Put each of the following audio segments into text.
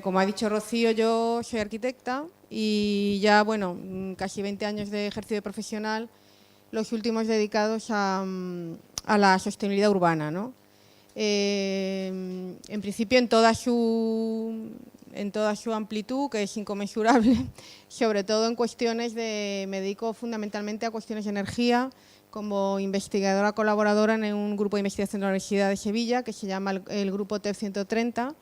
Como ha dicho Rocío, yo soy arquitecta y ya, bueno, casi 20 años de ejercicio profesional, los últimos dedicados a la sostenibilidad urbana, ¿no? En principio en toda su amplitud, que es inconmensurable, sobre todo en cuestiones me dedico fundamentalmente a cuestiones de energía, como investigadora colaboradora en un grupo de investigación de la Universidad de Sevilla, que se llama el Grupo TEF 130,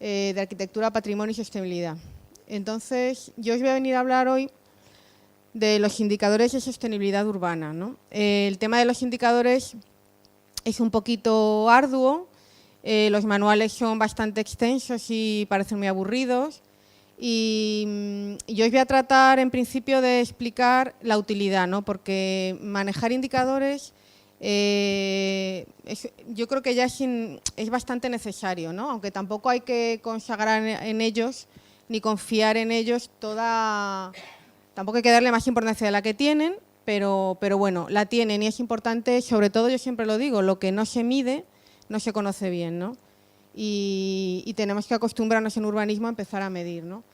de Arquitectura, Patrimonio y Sostenibilidad. Entonces, yo os voy a venir a hablar hoy de los indicadores de sostenibilidad urbana, ¿no? El tema de los indicadores es un poquito arduo, los manuales son bastante extensos y parecen muy aburridos, y yo os voy a tratar en principio de explicar la utilidad, ¿no? Porque manejar indicadores yo creo que ya es bastante necesario, ¿no? Aunque tampoco hay que consagrar en ellos ni confiar en ellos tampoco hay que darle más importancia de la que tienen, pero bueno, la tienen y es importante, sobre todo yo siempre lo digo, lo que no se mide no se conoce bien, ¿no? Y tenemos que acostumbrarnos en urbanismo a empezar a medir, ¿no?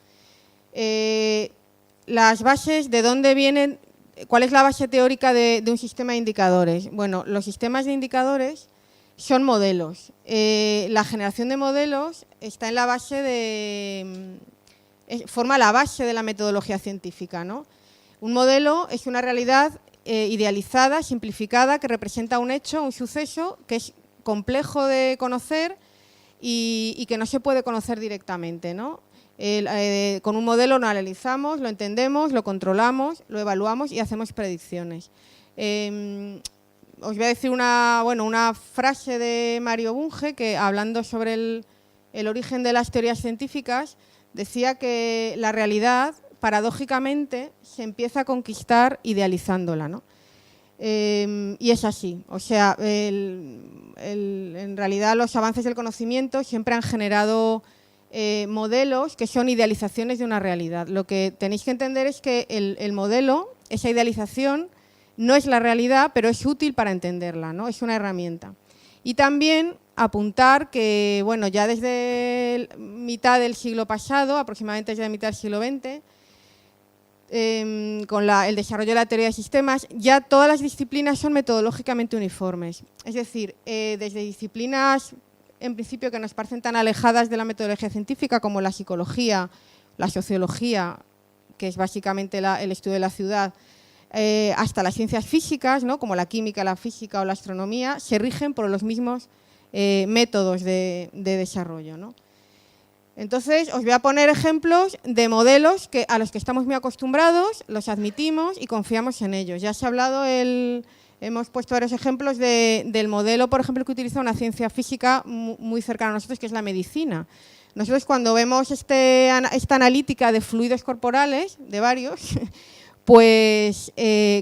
Las bases, ¿de dónde vienen? ¿Cuál es la base teórica de un sistema de indicadores? Bueno, los sistemas de indicadores son modelos. La generación de modelos está en la base forma la base de la metodología científica, ¿no? Un modelo es una realidad idealizada, simplificada, que representa un hecho, un suceso, que es complejo de conocer y que no se puede conocer directamente, ¿no? Con un modelo lo analizamos, lo entendemos, lo controlamos, lo evaluamos y hacemos predicciones. Os voy a decir una frase de Mario Bunge que, hablando sobre el origen de las teorías científicas, decía que la realidad, paradójicamente, se empieza a conquistar idealizándola, ¿no? Y es así, o sea, en realidad los avances del conocimiento siempre han generado modelos que son idealizaciones de una realidad. Lo que tenéis que entender es que el modelo, esa idealización, no es la realidad, pero es útil para entenderla, ¿no? Es una herramienta. Y también apuntar que, bueno, ya desde mitad del siglo pasado, aproximadamente desde la mitad del siglo XX, con el desarrollo de la teoría de sistemas, ya todas las disciplinas son metodológicamente uniformes. Es decir, desde disciplinas, en principio, que nos parecen tan alejadas de la metodología científica, como la psicología, la sociología, que es básicamente el estudio de la ciudad, hasta las ciencias físicas, ¿no? Como la química, la física o la astronomía, se rigen por los mismos métodos de desarrollo, ¿no? Entonces, os voy a poner ejemplos de modelos a los que estamos muy acostumbrados, los admitimos y confiamos en ellos. Ya se ha hablado, hemos puesto varios ejemplos del modelo, por ejemplo, que utiliza una ciencia física muy cercana a nosotros, que es la medicina. Nosotros, cuando vemos esta analítica de fluidos corporales, de varios, pues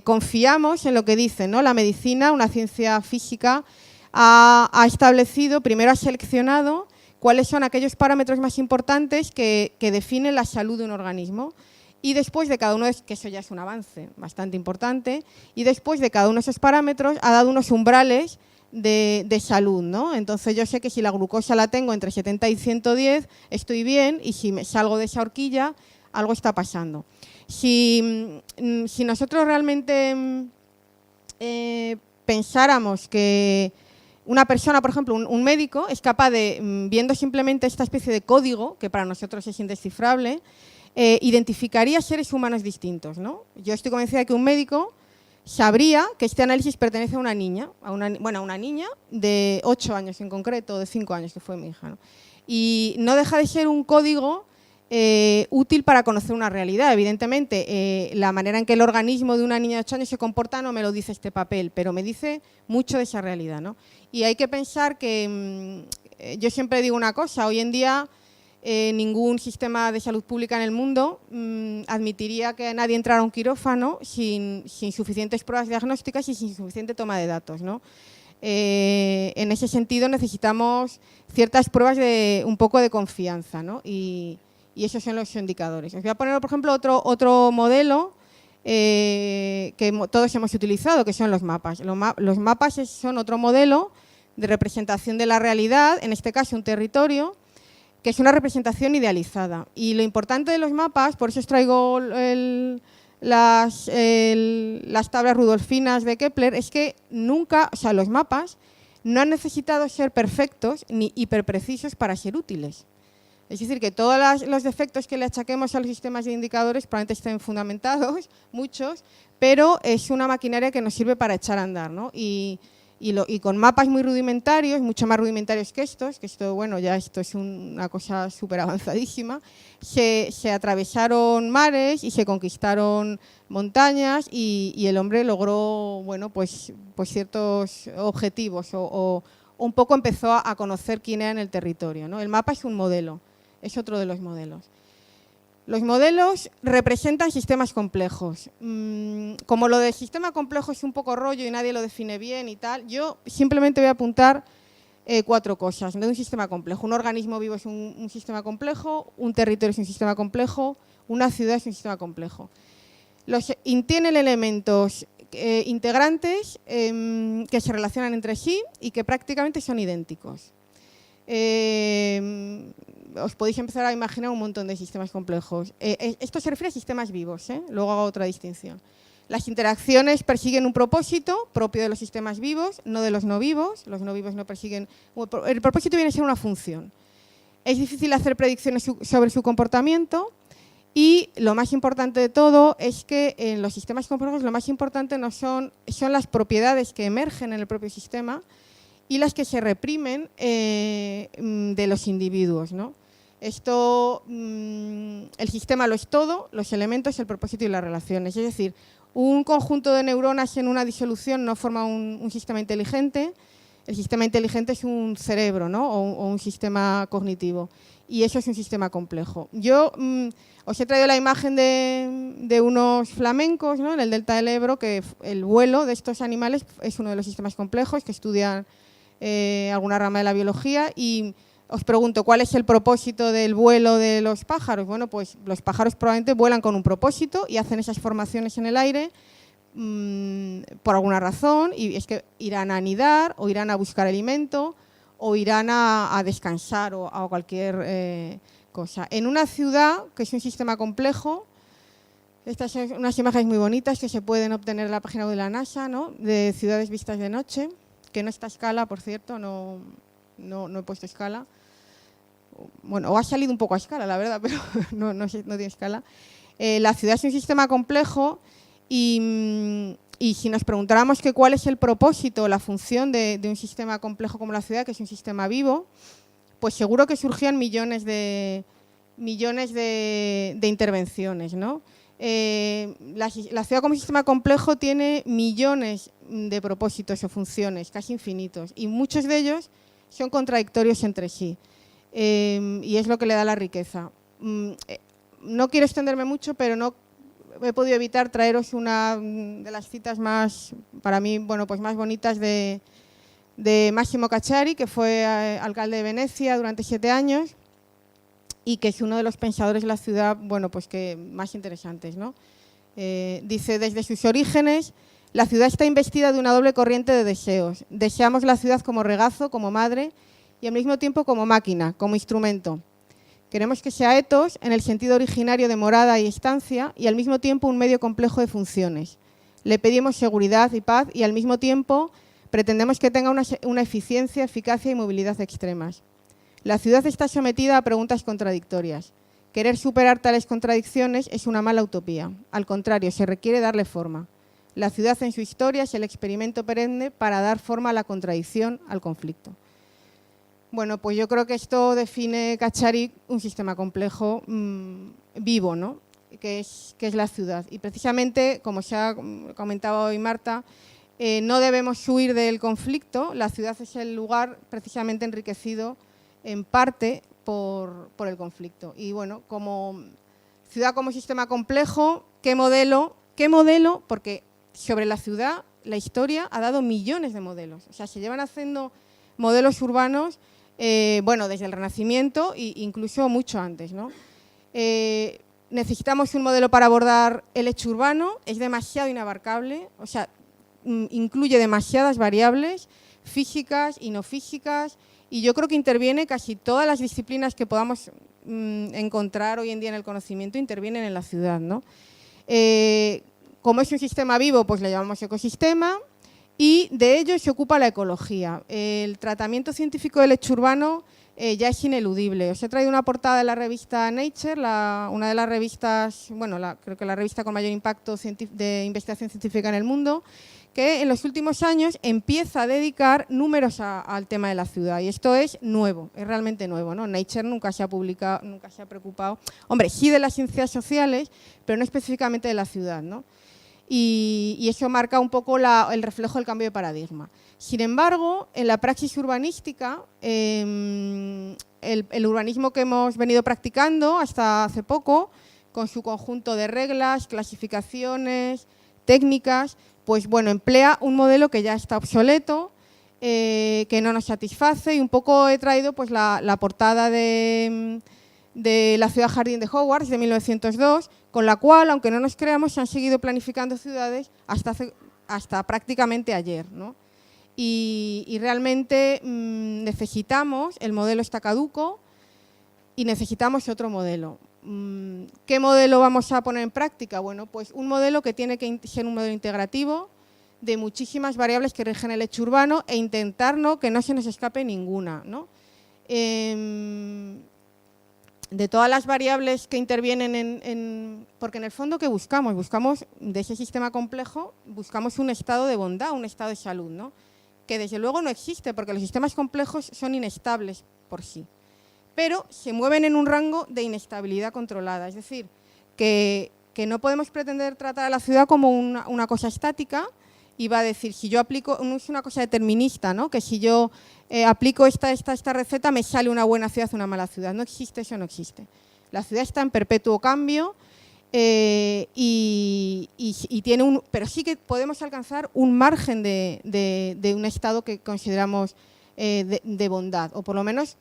confiamos en lo que dice, ¿no? La medicina, una ciencia física, ha establecido, primero ha seleccionado cuáles son aquellos parámetros más importantes que definen la salud de un organismo, y después de cada uno, que eso ya es un avance bastante importante, y después de cada uno de esos parámetros ha dado unos umbrales de salud, ¿no? Entonces yo sé que si la glucosa la tengo entre 70 y 110, estoy bien, y si me salgo de esa horquilla, algo está pasando. Si nosotros realmente pensáramos que una persona, por ejemplo, un médico, es capaz de, viendo simplemente esta especie de código, que para nosotros es indescifrable, identificaría seres humanos distintos, ¿no? Yo estoy convencida de que un médico sabría que este análisis pertenece a una niña, a una niña de 8 años en concreto, de 5 años, que fue mi hija, ¿no? Y no deja de ser un código útil para conocer una realidad. Evidentemente, la manera en que el organismo de una niña de 8 años se comporta no me lo dice este papel, pero me dice mucho de esa realidad, ¿no? Y hay que pensar que, yo siempre digo una cosa, hoy en día ningún sistema de salud pública en el mundo admitiría que nadie entrara a un quirófano sin suficientes pruebas diagnósticas y sin suficiente toma de datos, ¿no? En ese sentido necesitamos ciertas pruebas de un poco de confianza, ¿no? Y esos son los indicadores. Os voy a poner, por ejemplo, otro modelo que todos hemos utilizado, que son los mapas. Los mapas son otro modelo de representación de la realidad, en este caso un territorio, que es una representación idealizada. Y lo importante de los mapas, por eso os traigo las tablas rudolfinas de Kepler, es que nunca, o sea, los mapas no han necesitado ser perfectos ni hiperprecisos para ser útiles. Es decir, que todos los defectos que le achaquemos a los sistemas de indicadores probablemente estén fundamentados, muchos, pero es una maquinaria que nos sirve para echar a andar, ¿no? Y con mapas muy rudimentarios, mucho más rudimentarios que esto, bueno, ya esto es una cosa súper avanzadísima, se atravesaron mares y se conquistaron montañas y el hombre logró, bueno, pues ciertos objetivos o un poco empezó a conocer quién era en el territorio, ¿no? El mapa es un modelo, es otro de los modelos. Los modelos representan sistemas complejos. Como lo del sistema complejo es un poco rollo y nadie lo define bien y tal, yo simplemente voy a apuntar 4 cosas de un sistema complejo. Un organismo vivo es un sistema complejo, un territorio es un sistema complejo, una ciudad es un sistema complejo. Tienen elementos integrantes que se relacionan entre sí y que prácticamente son idénticos. Os podéis empezar a imaginar un montón de sistemas complejos. Esto se refiere a sistemas vivos, luego hago otra distinción. Las interacciones persiguen un propósito propio de los sistemas vivos, no de los no vivos. Los no vivos no persiguen... El propósito viene a ser una función. Es difícil hacer predicciones sobre su comportamiento y lo más importante de todo es que en los sistemas complejos lo más importante no son las propiedades que emergen en el propio sistema y las que se reprimen de los individuos, ¿no? Esto, el sistema lo es todo, los elementos, el propósito y las relaciones. Es decir, un conjunto de neuronas en una disolución no forma un sistema inteligente. El sistema inteligente es un cerebro, ¿no? o un sistema cognitivo. Y eso es un sistema complejo. Yo os he traído la imagen de unos flamencos, ¿no? En el delta del Ebro, que el vuelo de estos animales es uno de los sistemas complejos que estudian alguna rama de la biología y os pregunto, ¿cuál es el propósito del vuelo de los pájaros? Bueno, pues los pájaros probablemente vuelan con un propósito y hacen esas formaciones en el aire por alguna razón, y es que irán a anidar o irán a buscar alimento o irán a descansar o a cualquier cosa. En una ciudad, que es un sistema complejo, estas son unas imágenes muy bonitas que se pueden obtener en la página web de la NASA, ¿no? De ciudades vistas de noche, que no está a escala, por cierto, no he puesto escala. Bueno, o ha salido un poco a escala, la verdad, pero no tiene escala. La ciudad es un sistema complejo y si nos preguntáramos cuál es el propósito o la función de un sistema complejo como la ciudad, que es un sistema vivo, pues seguro que surgían millones de intervenciones, ¿no? La ciudad como sistema complejo tiene millones de propósitos o funciones, casi infinitos, y muchos de ellos son contradictorios entre sí, y es lo que le da la riqueza. No quiero extenderme mucho, pero no he podido evitar traeros una de las citas más, para mí, bueno, pues más bonitas de Massimo Cacciari, que fue alcalde de Venecia durante 7 años y que es uno de los pensadores de la ciudad, bueno, pues que más interesantes, ¿no? Dice, desde sus orígenes, la ciudad está investida de una doble corriente de deseos. Deseamos la ciudad como regazo, como madre, y al mismo tiempo como máquina, como instrumento. Queremos que sea etos en el sentido originario de morada y estancia y al mismo tiempo un medio complejo de funciones. Le pedimos seguridad y paz y al mismo tiempo pretendemos que tenga una eficiencia, eficacia y movilidad extremas. La ciudad está sometida a preguntas contradictorias. Querer superar tales contradicciones es una mala utopía. Al contrario, se requiere darle forma. La ciudad en su historia es el experimento perenne para dar forma a la contradicción, al conflicto. Bueno, pues yo creo que esto define Cacciari un sistema complejo vivo, ¿no? que es la ciudad. Y precisamente, como se ha comentado hoy Marta, no debemos huir del conflicto. La ciudad es el lugar precisamente enriquecido en parte por el conflicto. Y bueno, como ciudad como sistema complejo, ¿qué modelo? ¿Qué modelo? Porque sobre la ciudad la historia ha dado millones de modelos. O sea, se llevan haciendo modelos urbanos, bueno, desde el Renacimiento e incluso mucho antes, ¿no? Necesitamos un modelo para abordar el hecho urbano, es demasiado inabarcable, o sea, incluye demasiadas variables físicas y no físicas, y yo creo que interviene casi todas las disciplinas que podamos encontrar hoy en día en el conocimiento, intervienen en la ciudad, ¿no? Como es un sistema vivo, pues le llamamos ecosistema, y de ello se ocupa la ecología. El tratamiento científico del hecho urbano ya es ineludible. Os he traído una portada de la revista Nature, una de las revistas, bueno, creo que la revista con mayor impacto de investigación científica en el mundo, que en los últimos años empieza a dedicar números al tema de la ciudad. Y esto es nuevo, es realmente nuevo, ¿no? Nature nunca se ha publicado, nunca se ha preocupado, hombre, sí de las ciencias sociales, pero no específicamente de la ciudad, ¿no? Y eso marca un poco el reflejo del cambio de paradigma. Sin embargo, en la praxis urbanística, el urbanismo que hemos venido practicando hasta hace poco, con su conjunto de reglas, clasificaciones, técnicas, pues bueno, emplea un modelo que ya está obsoleto, que no nos satisface, y un poco he traído pues la portada de la ciudad jardín de Hogwarts de 1902, con la cual, aunque no nos creamos, se han seguido planificando ciudades hasta prácticamente ayer, ¿no? Y realmente necesitamos, el modelo está caduco y necesitamos otro modelo. ¿Qué modelo vamos a poner en práctica? Bueno, pues un modelo que tiene que ser un modelo integrativo de muchísimas variables que rigen el hecho urbano e intentar que no se nos escape ninguna, ¿no? De todas las variables que intervienen porque en el fondo, ¿qué buscamos? Buscamos, de ese sistema complejo, buscamos un estado de bondad, un estado de salud, ¿no? Que desde luego no existe, porque los sistemas complejos son inestables por sí, pero se mueven en un rango de inestabilidad controlada, es decir, que no podemos pretender tratar a la ciudad como una cosa estática, y va a decir, si yo aplico, no es una cosa determinista, ¿no? Que si yo aplico esta receta me sale una buena ciudad o una mala ciudad. No existe eso, no existe. La ciudad está en perpetuo cambio y tiene pero sí que podemos alcanzar un margen de un estado que consideramos de bondad, o por lo menos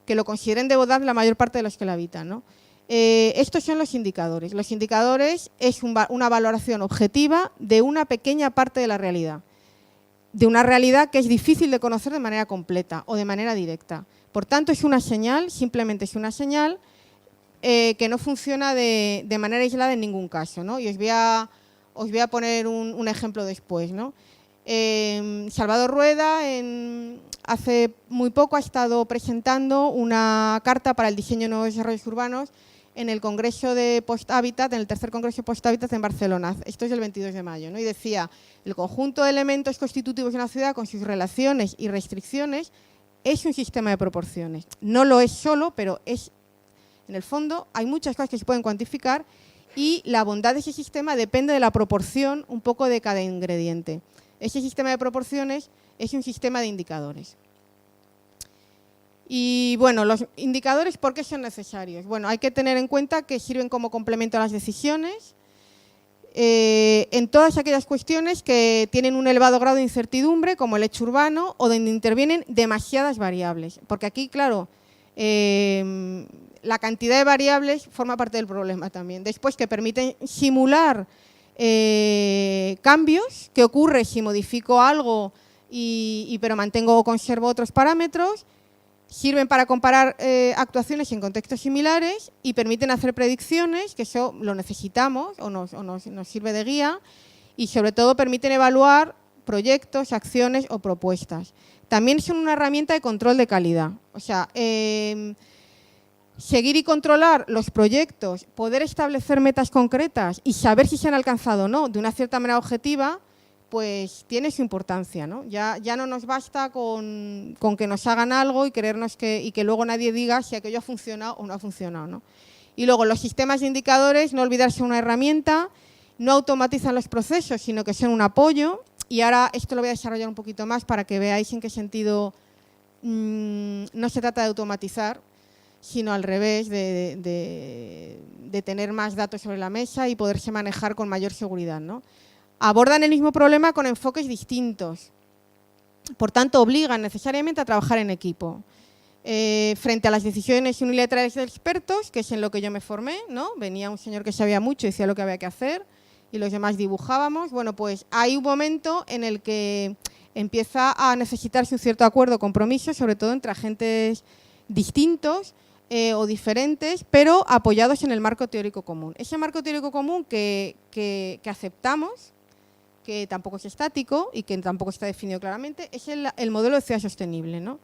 que lo consideren de bondad la mayor parte de los que la habitan, ¿no? Estos son los indicadores. Los indicadores es una valoración objetiva de una pequeña parte de la realidad, de una realidad que es difícil de conocer de manera completa o de manera directa. Por tanto, es una señal, simplemente es una señal que no funciona de manera aislada en ningún caso, ¿no? Y os voy a poner un ejemplo después, ¿no? Salvador Rueda hace muy poco ha estado presentando una carta para el diseño de nuevos desarrollos urbanos en el Congreso de Post-Hábitat, en el tercer Congreso de Post-Hábitat en Barcelona. Esto es el 22 de mayo, ¿no? Y decía, el conjunto de elementos constitutivos de una ciudad con sus relaciones y restricciones es un sistema de proporciones. No lo es solo, pero es, en el fondo, hay muchas cosas que se pueden cuantificar y la bondad de ese sistema depende de la proporción un poco de cada ingrediente. Ese sistema de proporciones es un sistema de indicadores. Y bueno, los indicadores, ¿por qué son necesarios? Bueno, hay que tener en cuenta que sirven como complemento a las decisiones en todas aquellas cuestiones que tienen un elevado grado de incertidumbre, como el hecho urbano, o donde intervienen demasiadas variables. Porque aquí, claro, la cantidad de variables forma parte del problema también. Después, que permiten simular cambios, que ocurre si modifico algo pero mantengo o conservo otros parámetros. Sirven para comparar actuaciones en contextos similares y permiten hacer predicciones, que eso lo necesitamos o nos sirve de guía, y sobre todo permiten evaluar proyectos, acciones o propuestas. También son una herramienta de control de calidad. O sea, seguir y controlar los proyectos, poder establecer metas concretas y saber si se han alcanzado o no de una cierta manera objetiva, pues tiene su importancia, ¿no? Ya no nos basta con que nos hagan algo y creernos y que luego nadie diga si aquello ha funcionado o no ha funcionado, ¿no? Y luego los sistemas de indicadores, no olvidarse una herramienta, no automatizan los procesos, sino que son un apoyo. Y ahora esto lo voy a desarrollar un poquito más para que veáis en qué sentido no se trata de automatizar, sino al revés, de tener más datos sobre la mesa y poderse manejar con mayor seguridad, ¿no? Abordan el mismo problema con enfoques distintos. Por tanto, obligan necesariamente a trabajar en equipo. Frente a las decisiones unilaterales de expertos, que es en lo que yo me formé, ¿no? Venía un señor que sabía mucho y decía lo que había que hacer y los demás dibujábamos. Bueno, pues hay un momento en el que empieza a necesitarse un cierto acuerdo, compromiso, sobre todo entre agentes distintos o diferentes, pero apoyados en el marco teórico común. Ese marco teórico común que aceptamos, que tampoco es estático y que tampoco está definido claramente, es el modelo de ciudad sostenible, ¿no?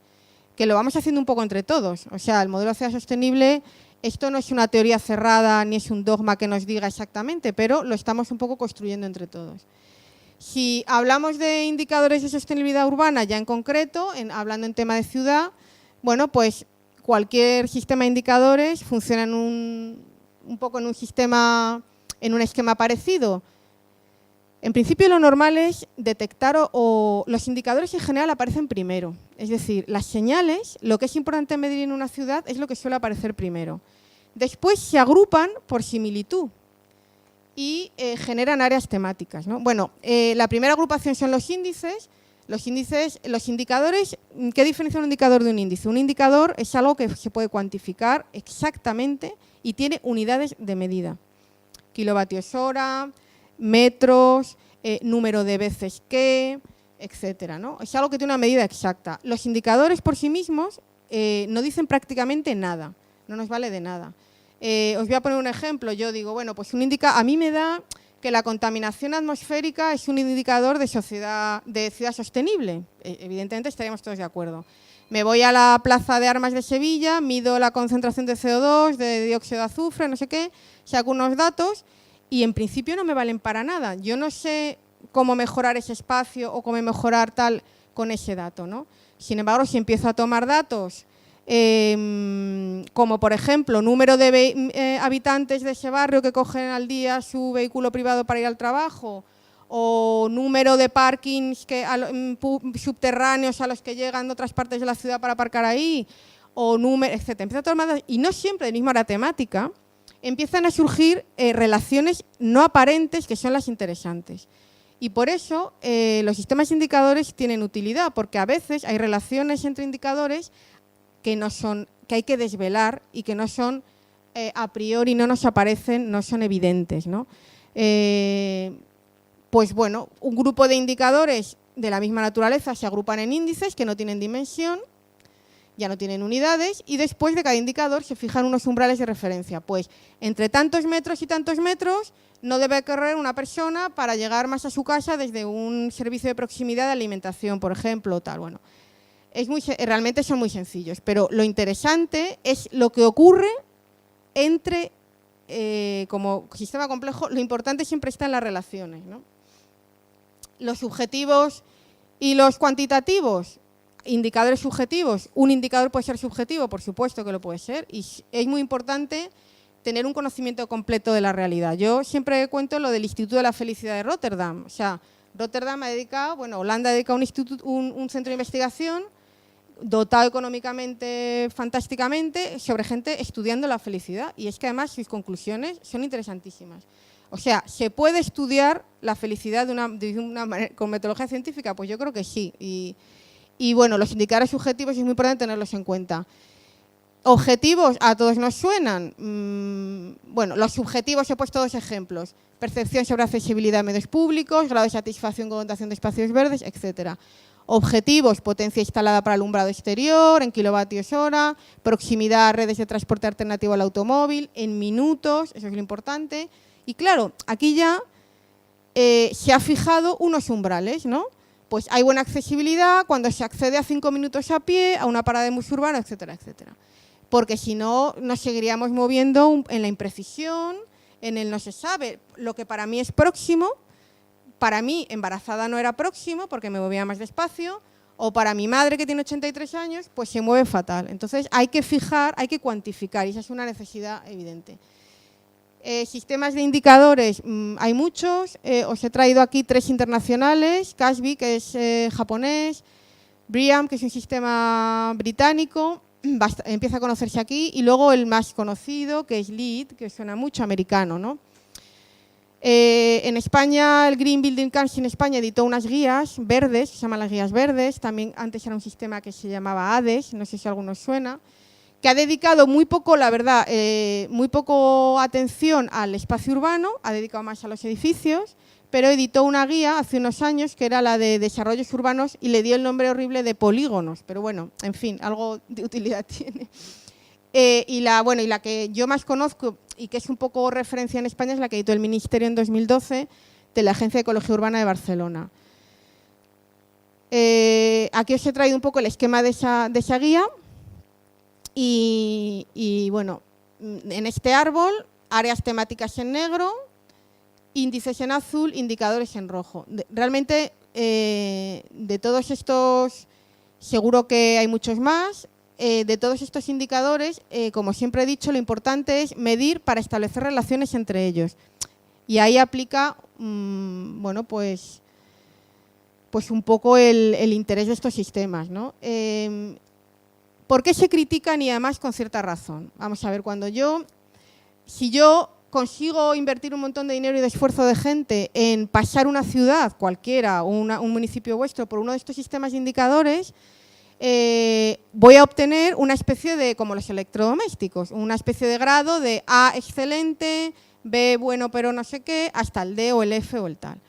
Que lo vamos haciendo un poco entre todos. O sea, el modelo de ciudad sostenible, esto no es una teoría cerrada ni es un dogma que nos diga exactamente, pero lo estamos un poco construyendo entre todos. Si hablamos de indicadores de sostenibilidad urbana, ya en concreto, hablando en tema de ciudad, bueno, pues cualquier sistema de indicadores funciona un poco en un esquema parecido. En principio, lo normal es detectar o los indicadores en general aparecen primero. Es decir, las señales, lo que es importante medir en una ciudad es lo que suele aparecer primero. Después se agrupan por similitud y generan áreas temáticas, ¿no? Bueno, la primera agrupación son los índices. Los indicadores, ¿qué diferencia un indicador de un índice? Un indicador es algo que se puede cuantificar exactamente y tiene unidades de medida. Kilovatios hora, metros, número de veces que, etcétera, ¿no? Es algo que tiene una medida exacta. Los indicadores por sí mismos no dicen prácticamente nada, no nos vale de nada. Os voy a poner un ejemplo. Yo digo, bueno, pues a mí me da que la contaminación atmosférica es un indicador de ciudad sostenible. Evidentemente estaríamos todos de acuerdo. Me voy a la Plaza de Armas de Sevilla, mido la concentración de CO2, de dióxido de azufre, no sé qué, saco unos datos y en principio no me valen para nada. Yo no sé cómo mejorar ese espacio o cómo mejorar tal con ese dato, ¿no? Sin embargo, si empiezo a tomar datos como por ejemplo número de habitantes de ese barrio que cogen al día su vehículo privado para ir al trabajo, o número de parkings subterráneos a los que llegan de otras partes de la ciudad para aparcar ahí, o número, etc. Empieza a tomar datos, y no siempre de misma temática, empiezan a surgir relaciones no aparentes que son las interesantes. Y por eso los sistemas de indicadores tienen utilidad, porque a veces hay relaciones entre indicadores que hay que desvelar y que no son a priori, no nos aparecen, no son evidentes, ¿no? Pues bueno, un grupo de indicadores de la misma naturaleza se agrupan en índices que no tienen dimensión, ya no tienen unidades, y después de cada indicador se fijan unos umbrales de referencia. Pues entre tantos metros y tantos metros no debe correr una persona para llegar más a su casa desde un servicio de proximidad de alimentación, por ejemplo, tal, bueno. Realmente son muy sencillos, pero lo interesante es lo que ocurre entre, como sistema complejo, lo importante siempre está en las relaciones, ¿no? Los subjetivos y los cuantitativos, indicadores subjetivos. Un indicador puede ser subjetivo, por supuesto que lo puede ser, y es muy importante tener un conocimiento completo de la realidad. Yo siempre cuento lo del Instituto de la Felicidad de Rotterdam. O sea, Rotterdam ha dedicado, bueno, Holanda ha dedicado un centro de investigación dotado económicamente fantásticamente sobre gente estudiando la felicidad, y es que además sus conclusiones son interesantísimas. O sea, ¿se puede estudiar la felicidad de una manera, con metodología científica? Pues yo creo que sí. Y bueno, los indicadores subjetivos es muy importante tenerlos en cuenta. ¿Objetivos? A todos nos suenan. Bueno, los subjetivos he puesto dos ejemplos. Percepción sobre accesibilidad a medios públicos, grado de satisfacción con dotación de espacios verdes, etcétera. Objetivos, potencia instalada para alumbrado exterior, en kilovatios hora, proximidad a redes de transporte alternativo al automóvil, en minutos, eso es lo importante. Y claro, aquí ya se ha fijado unos umbrales, ¿no? Pues hay buena accesibilidad cuando se accede a 5 minutos a pie, a una parada de bus urbano, etcétera, etcétera. Porque si no, nos seguiríamos moviendo en la imprecisión, en el no se sabe. Lo que para mí es próximo, para mí embarazada no era próximo porque me movía más despacio, o para mi madre que tiene 83 años, pues se mueve fatal. Entonces hay que fijar, hay que cuantificar, y esa es una necesidad evidente. Sistemas de indicadores, hay muchos. Os he traído aquí 3 internacionales: CASBI, que es japonés, BREEAM, que es un sistema británico, empieza a conocerse aquí, y luego el más conocido, que es LEED, que suena mucho americano, ¿no? En España, el Green Building Council en España editó unas guías verdes, se llaman las guías verdes. También antes era un sistema que se llamaba ADES, no sé si a algunos suena, que ha dedicado muy poco, la verdad, muy poco atención al espacio urbano, ha dedicado más a los edificios, pero editó una guía hace unos años que era la de desarrollos urbanos y le dio el nombre horrible de polígonos, pero bueno, en fin, algo de utilidad tiene. Y la que yo más conozco y que es un poco referencia en España es la que editó el Ministerio en 2012 de la Agencia de Ecología Urbana de Barcelona. Aquí os he traído un poco el esquema de esa guía. Y bueno, en este árbol, áreas temáticas en negro, índices en azul, indicadores en rojo. Realmente, de todos estos, seguro que hay muchos más, de todos estos indicadores, como siempre he dicho, lo importante es medir para establecer relaciones entre ellos. Y ahí aplica, bueno, pues un poco el interés de estos sistemas, ¿no? ¿Por qué se critican y además con cierta razón? Vamos a ver, si yo consigo invertir un montón de dinero y de esfuerzo de gente en pasar una ciudad cualquiera o un municipio vuestro por uno de estos sistemas de indicadores, voy a obtener una especie de, como los electrodomésticos, una especie de grado de A excelente, B bueno pero no sé qué, hasta el D o el F o el tal.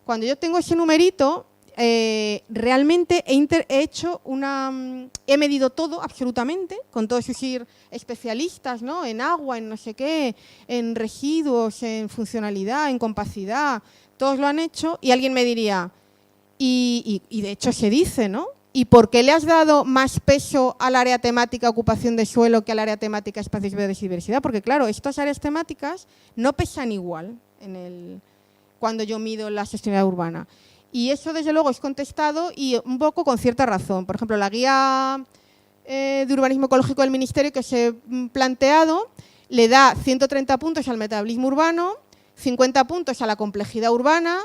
Cuando yo tengo ese numerito, realmente he medido todo absolutamente con todos sus especialistas, ¿no? En agua, en no sé qué, en residuos, en funcionalidad, en compacidad, todos lo han hecho y alguien me diría, y de hecho se dice, ¿no? ¿Y por qué le has dado más peso al área temática ocupación de suelo que al área temática espacios verdes y diversidad? Porque claro, estas áreas temáticas no pesan igual cuando yo mido la sostenibilidad urbana. Y eso, desde luego, es contestado y un poco con cierta razón. Por ejemplo, la guía de urbanismo ecológico del Ministerio que os he planteado le da 130 puntos al metabolismo urbano, 50 puntos a la complejidad urbana,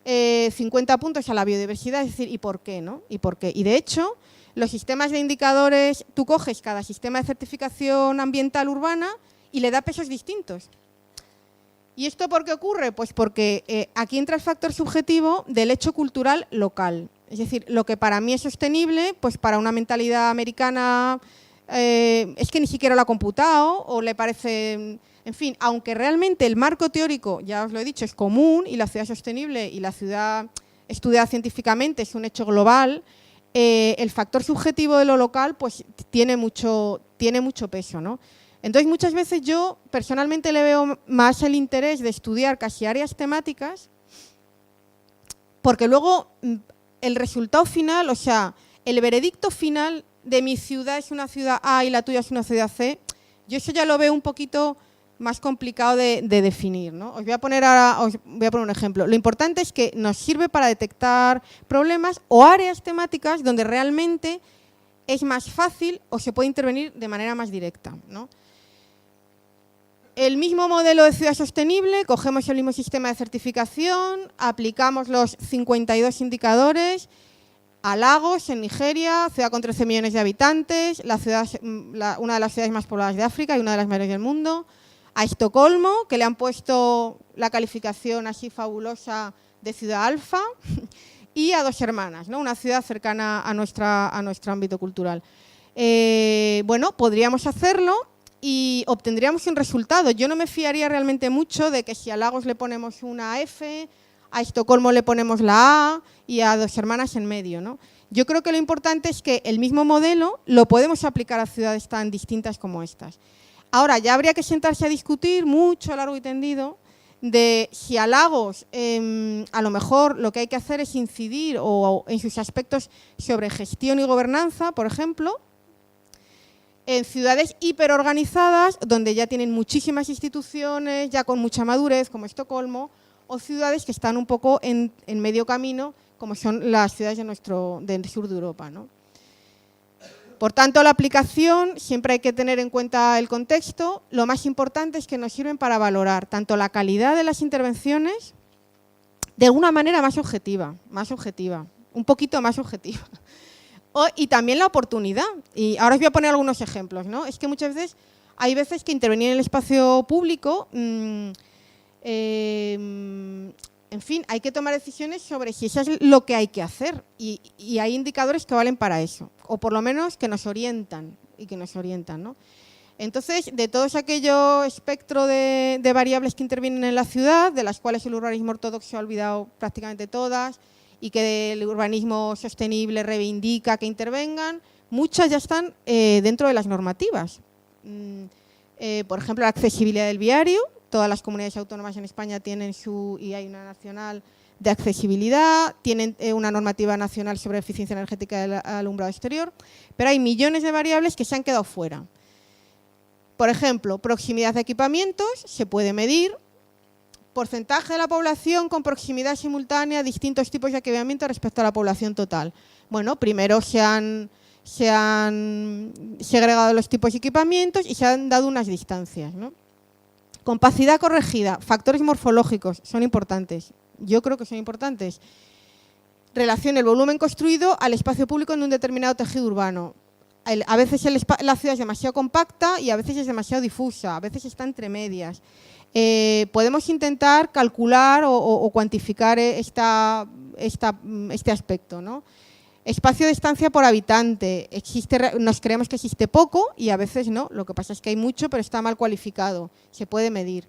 50 puntos a la biodiversidad. Es decir, ¿y por qué, no? ¿Y por qué? Y de hecho, los sistemas de indicadores, tú coges cada sistema de certificación ambiental urbana y le da pesos distintos. ¿Y esto por qué ocurre? Pues porque aquí entra el factor subjetivo del hecho cultural local. Es decir, lo que para mí es sostenible, pues para una mentalidad americana es que ni siquiera lo ha computado o le parece... En fin, aunque realmente el marco teórico, ya os lo he dicho, es común y la ciudad sostenible y la ciudad estudiada científicamente es un hecho global, el factor subjetivo de lo local pues tiene mucho peso, ¿no? Entonces, muchas veces yo personalmente le veo más el interés de estudiar casi áreas temáticas, porque luego el resultado final, o sea, el veredicto final de mi ciudad es una ciudad A y la tuya es una ciudad C, yo eso ya lo veo un poquito más complicado de definir, ¿no? Os voy a poner un ejemplo. Lo importante es que nos sirve para detectar problemas o áreas temáticas donde realmente es más fácil o se puede intervenir de manera más directa, ¿no? El mismo modelo de ciudad sostenible, cogemos el mismo sistema de certificación, aplicamos los 52 indicadores a Lagos, en Nigeria, ciudad con 13 millones de habitantes, una de las ciudades más pobladas de África y una de las mayores del mundo, a Estocolmo, que le han puesto la calificación así fabulosa de ciudad alfa, y a Dos Hermanas, ¿no? Una ciudad cercana a nuestro ámbito cultural. Bueno, podríamos hacerlo y obtendríamos un resultado. Yo no me fiaría realmente mucho de que si a Lagos le ponemos una F, a Estocolmo le ponemos la A y a Dos Hermanas en medio, ¿no? Yo creo que lo importante es que el mismo modelo lo podemos aplicar a ciudades tan distintas como estas. Ahora, ya habría que sentarse a discutir mucho, largo y tendido, de si a Lagos a lo mejor lo que hay que hacer es incidir en sus aspectos sobre gestión y gobernanza, por ejemplo, en ciudades hiperorganizadas, donde ya tienen muchísimas instituciones, ya con mucha madurez, como Estocolmo, o ciudades que están un poco en medio camino, como son las ciudades del sur de Europa, ¿no? Por tanto, la aplicación siempre hay que tener en cuenta el contexto. Lo más importante es que nos sirven para valorar tanto la calidad de las intervenciones de alguna manera más objetiva, un poquito más objetiva. Y también la oportunidad. Y ahora os voy a poner algunos ejemplos, ¿no? Es que muchas veces hay veces que intervenir en el espacio público, en fin, hay que tomar decisiones sobre si eso es lo que hay que hacer. Y hay indicadores que valen para eso, o por lo menos que nos orientan y que nos orientan, ¿no? Entonces, de todos aquellos espectro de variables que intervienen en la ciudad, de las cuales el urbanismo ortodoxo ha olvidado prácticamente todas y que el urbanismo sostenible reivindica que intervengan, muchas ya están dentro de las normativas. Por ejemplo, la accesibilidad del viario. Todas las comunidades autónomas en España tienen y hay una nacional de accesibilidad, tienen una normativa nacional sobre eficiencia energética del alumbrado exterior, pero hay millones de variables que se han quedado fuera. Por ejemplo, proximidad de equipamientos, se puede medir, porcentaje de la población con proximidad simultánea a distintos tipos de equipamiento respecto a la población total. Bueno, primero se han segregado los tipos de equipamientos y se han dado unas distancias, ¿no? Compacidad corregida, factores morfológicos, son importantes. Yo creo que son importantes. Relaciona el volumen construido al espacio público en un determinado tejido urbano. A veces la ciudad es demasiado compacta y a veces es demasiado difusa, a veces está entre medias. Podemos intentar calcular o cuantificar este aspecto, ¿no? Espacio de estancia por habitante. Nos creemos que existe poco y a veces no. Lo que pasa es que hay mucho, pero está mal cualificado. Se puede medir.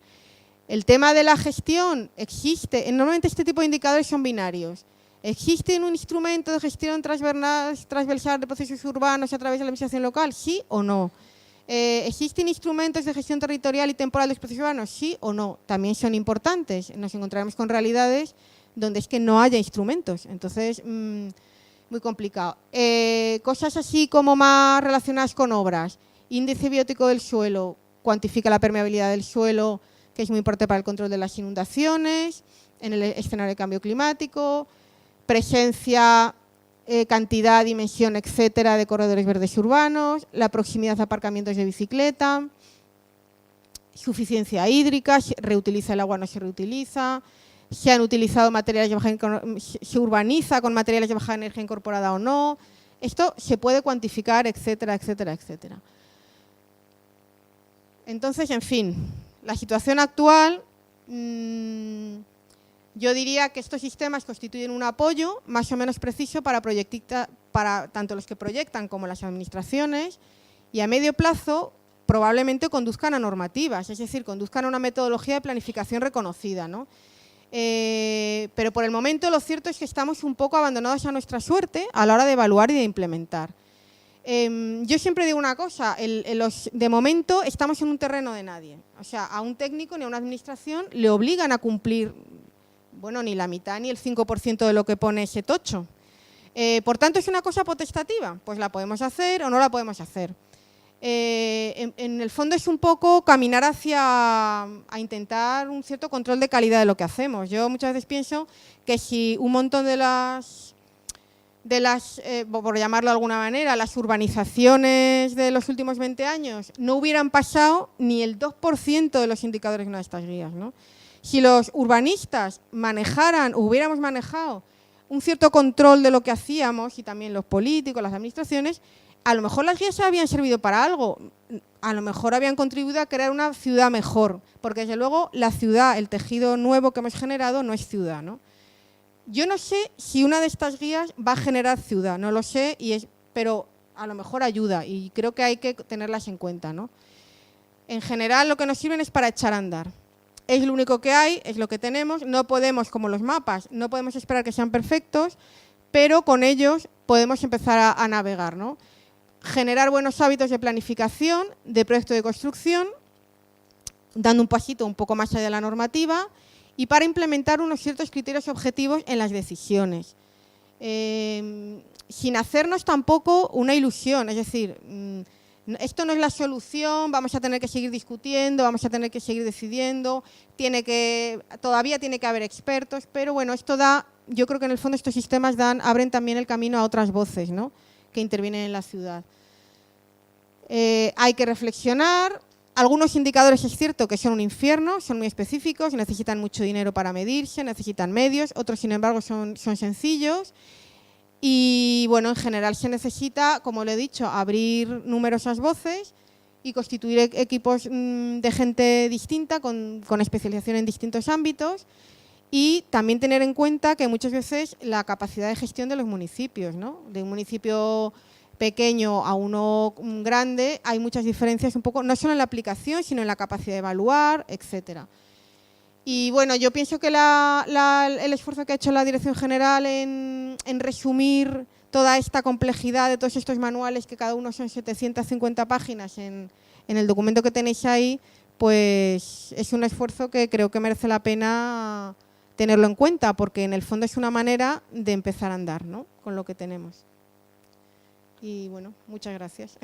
El tema de la gestión existe. Normalmente este tipo de indicadores son binarios. ¿Existe un instrumento de gestión transversal de procesos urbanos a través de la administración local? ¿Sí o no? ¿Existen instrumentos de gestión territorial y temporal de los procesos urbanos? ¿Sí o no? También son importantes. Nos encontraremos con realidades donde es que no haya instrumentos. Entonces, muy complicado. Cosas así como más relacionadas con obras. Índice biótico del suelo, cuantifica la permeabilidad del suelo, que es muy importante para el control de las inundaciones, en el escenario de cambio climático, presencia, cantidad, dimensión, etcétera, de corredores verdes urbanos, la proximidad a aparcamientos de bicicleta, suficiencia hídrica, reutiliza el agua o no se reutiliza, se han utilizado materiales de baja, se urbaniza con materiales de baja energía incorporada o no. Esto se puede cuantificar, etcétera, etcétera, etcétera. Entonces, en fin, la situación actual, yo diría que estos sistemas constituyen un apoyo más o menos preciso para tanto los que proyectan como las administraciones, y a medio plazo probablemente conduzcan a normativas, es decir, conduzcan a una metodología de planificación reconocida, ¿no? Pero por el momento lo cierto es que estamos un poco abandonados a nuestra suerte a la hora de evaluar y de implementar. Yo siempre digo una cosa, de momento estamos en un terreno de nadie. O sea, a un técnico ni a una administración le obligan a cumplir, bueno, ni la mitad ni el 5% de lo que pone ese tocho. Por tanto, ¿es una cosa potestativa? Pues la podemos hacer o no la podemos hacer. En el fondo es un poco caminar a intentar un cierto control de calidad de lo que hacemos. Yo muchas veces pienso que si un montón de las por llamarlo de alguna manera, las urbanizaciones de los últimos 20 años no hubieran pasado ni el 2% de los indicadores de una de estas guías, ¿no? Si los urbanistas hubiéramos manejado un cierto control de lo que hacíamos, y también los políticos, las administraciones, a lo mejor las guías habían servido para algo, a lo mejor habían contribuido a crear una ciudad mejor, porque desde luego la ciudad, el tejido nuevo que hemos generado no es ciudad, ¿no? Yo no sé si una de estas guías va a generar ciudad, no lo sé, pero a lo mejor ayuda y creo que hay que tenerlas en cuenta, ¿no? En general lo que nos sirven es para echar a andar. Es lo único que hay, es lo que tenemos, no podemos, como los mapas, no podemos esperar que sean perfectos, pero con ellos podemos empezar a navegar, ¿no? Generar buenos hábitos de planificación, de proyecto de construcción, dando un pasito un poco más allá de la normativa, y para implementar unos ciertos criterios objetivos en las decisiones. Sin hacernos tampoco una ilusión, es decir, esto no es la solución, vamos a tener que seguir discutiendo, vamos a tener que seguir decidiendo, todavía tiene que haber expertos, pero bueno, yo creo que en el fondo estos sistemas abren también el camino a otras voces, ¿no?, que intervienen en la ciudad. Hay que reflexionar. Algunos indicadores es cierto que son un infierno, son muy específicos, necesitan mucho dinero para medirse, necesitan medios, otros sin embargo son sencillos y bueno, en general se necesita, como le he dicho, abrir numerosas voces y constituir equipos de gente distinta con especialización en distintos ámbitos y también tener en cuenta que muchas veces la capacidad de gestión de los municipios, ¿no? De un municipio pequeño a uno grande, hay muchas diferencias un poco, no solo en la aplicación, sino en la capacidad de evaluar, etcétera. Y bueno, yo pienso que el esfuerzo que ha hecho la Dirección General en resumir toda esta complejidad de todos estos manuales, que cada uno son 750 páginas en el documento que tenéis ahí, pues es un esfuerzo que creo que merece la pena tenerlo en cuenta, porque en el fondo es una manera de empezar a andar, ¿no?, con lo que tenemos. Y bueno, muchas gracias.